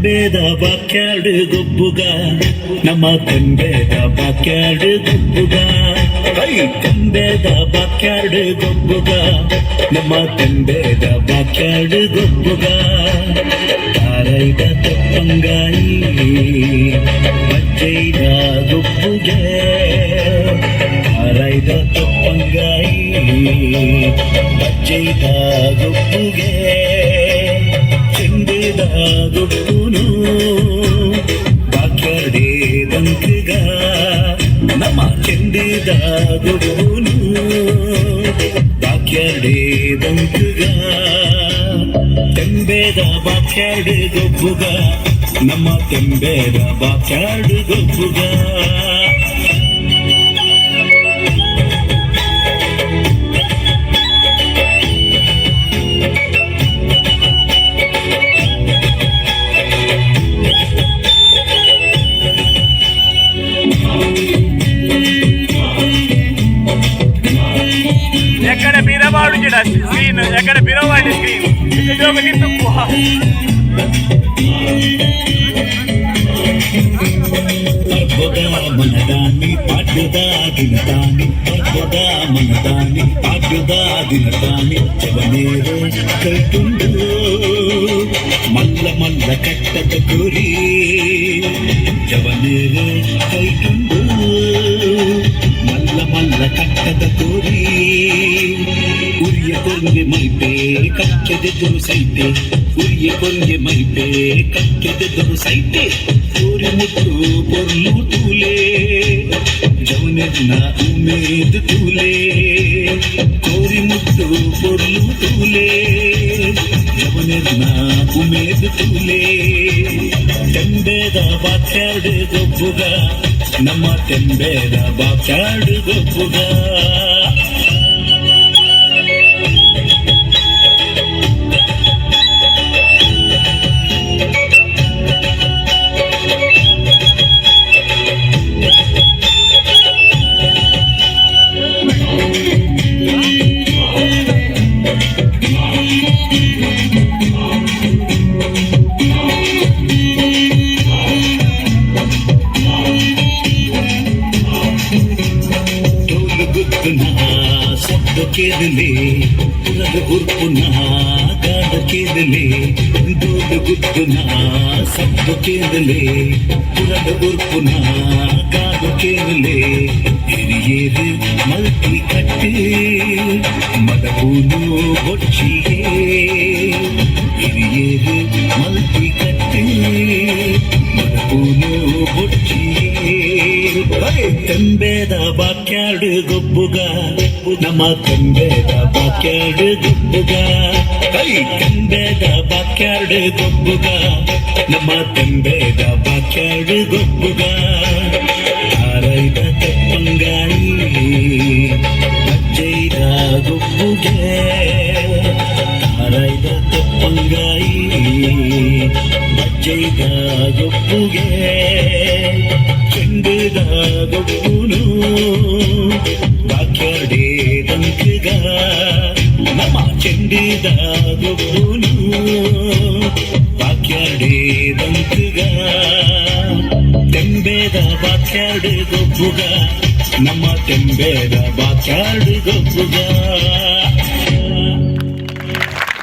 ತೆಂಬೇದ ಬಾಕ್ಯಾಡು ಗೊಬ್ಬುಗ ನಮ್ಮ ತೆಂಬೇದ ಬಾಕ್ಯಾಡು ಗೊಬ್ಬುಗ ತೆಂಬೇದ ಬಾಕ್ಯಾಡು ಗೊಬ್ಬುಗ ನಮ್ಮ ತೆಂಬೇದ ಬಾಕ್ಯಾಡು ಗೊಬ್ಬುಗ ತಾರೈದ ತಪ್ಪಂಗಾಯಿ ಬಜ್ಜೈದ ಗೊಬ್ಬುಗೆ ತಾರೈದ ತಪ್ಪಂಗಾಯಿ ಬಜ್ಜೈದ ಗೊಬ್ಬುಗೆ ಚೆಂಡಿದ ಗೊಬ್ಬುನು ಬಾಕ್ಯಾಡೆ ದಂಕಗ ನಮ್ಮ ಚೆಂಡಿದ ಗೊಬ್ಬುನು ಬಾಕ್ಯಾಡೆ ದಂಕಗ ತೆಂಬೇದ ಬಾಕ್ಯಾಡು ಗೊಬ್ಬುಗ ನಮ್ಮ ತೆಂಬೇದ ಬಾಕ್ಯಾಡು ಗೊಬ್ಬುಗ ఎక్కడ బిరవాడు స్క్రీన్ ఎక్కడ బిరవాడి స్క్రీన్ ఇది ఒకటి తక్కువ మనదాన్ని పాడ్యుదాగినదాన్ని మనదాన్ని పాడ్యుదాగినదాన్ని చెవనేరు కైతుండు మల్ల మల్ల కట్టద గురి చెవనేరు కైతుండు మల్ల మల్ల కట్టದ ಗುರಿ ಉರಿಯ ಕೊಂಗೆ ಮೈಪೆ ಕಕ್ಕೆದೆದುರು ಸೈತೆ ಉರಿಯ ಕೊಂಗೆ ಮೈಪೆ ಕಕ್ಕೆದೆದುರು ಸೈತೆ ಊರಿ ಮುಟ್ಟು ಪೊರ್ಲು ತೂಲೆ ಜವನೆದ್ನ ಉಮೇದ್ ತೂಲೆ ಕೋರಿ ಮುಟ್ಟು ಪೊರ್ಲು ತೂಲೆ ಜವನೆದ್ನ ಉಮೇದ್ ತೂಲೆ ತೆಂಬೇದ ಬಾಕ್ಯಾಡು ಗೊಬ್ಬುಗ ನಮ್ಮ ತೆಂಬೇದ ಬಾಕ್ಯಾಡು ಗೊಬ್ಬುಗ ಶಬ್ದ ಕೇಳಲೆ ಪುರದ ಗುರ್ಪುನ ಗಾಢ ಕೇಳಲೆ ದೂರ ಗುದ್ದುನ ಶಬ್ದ ಕೇಳಲೆ ಪುರದ ಗುರ್ಪುನ ಗಾಢ ಕೇಳಲೆ ಹಿರಿಯೇರು ಮಲ್ಟಿ ಕಟ್ಟೆ ಮದಪೂನು ಬೊಚ್ಚಿಗೆ ಹಿರಿಯೇರು ಮಲ್ಟಿ ಕಟ್ಟೆ ಮದಪೂನು ಬೊಚ್ಚಿಗೆ ತೆಂಬೇದ ಬಾಕ್ಯಾಡು ಗೊಬ್ಬುಗ ನಮ್ಮ ತೆಂಬೇದ ಬಾಕ್ಯಾಡು ಗೊಬ್ಬುಗ ತೆಂಬೇದ ಬಾಕ್ಯಾಡು ಗೊಬ್ಬುಗ ನಮ್ಮ ತೆಂಬೇದ ಬಾಕ್ಯಾಡು ಗೊಬ್ಬುಗ ತಾರೈದ ತಪ್ಪಂಗಾಯಿ ಬಜ್ಜೈದ ಗೊಬ್ಬುಗೆ ತಾರೈದ ತಪ್ಪಂಗಾಯಿ ಬಜ್ಜೈದ ಗೊಬ್ಬುಗೆ ಚೆಂಡಿದ ಗೊಬ್ಬುನು ಬಾಕ್ಯಾಡೆ ದಂಕಗ ನಮ್ಮ ಚೆಂಡಿದ ಗೊಬ್ಬುನು ಬಾಕ್ಯಾಡೆ ದಂಕಗ ತೆಂಬೇದ ಬಾಕ್ಯಾಡು ಗೊಬ್ಬುಗ ನಮ್ಮ ತೆಂಬೇದ ಬಾಕ್ಯಾಡು ಗೊಬ್ಬುಗ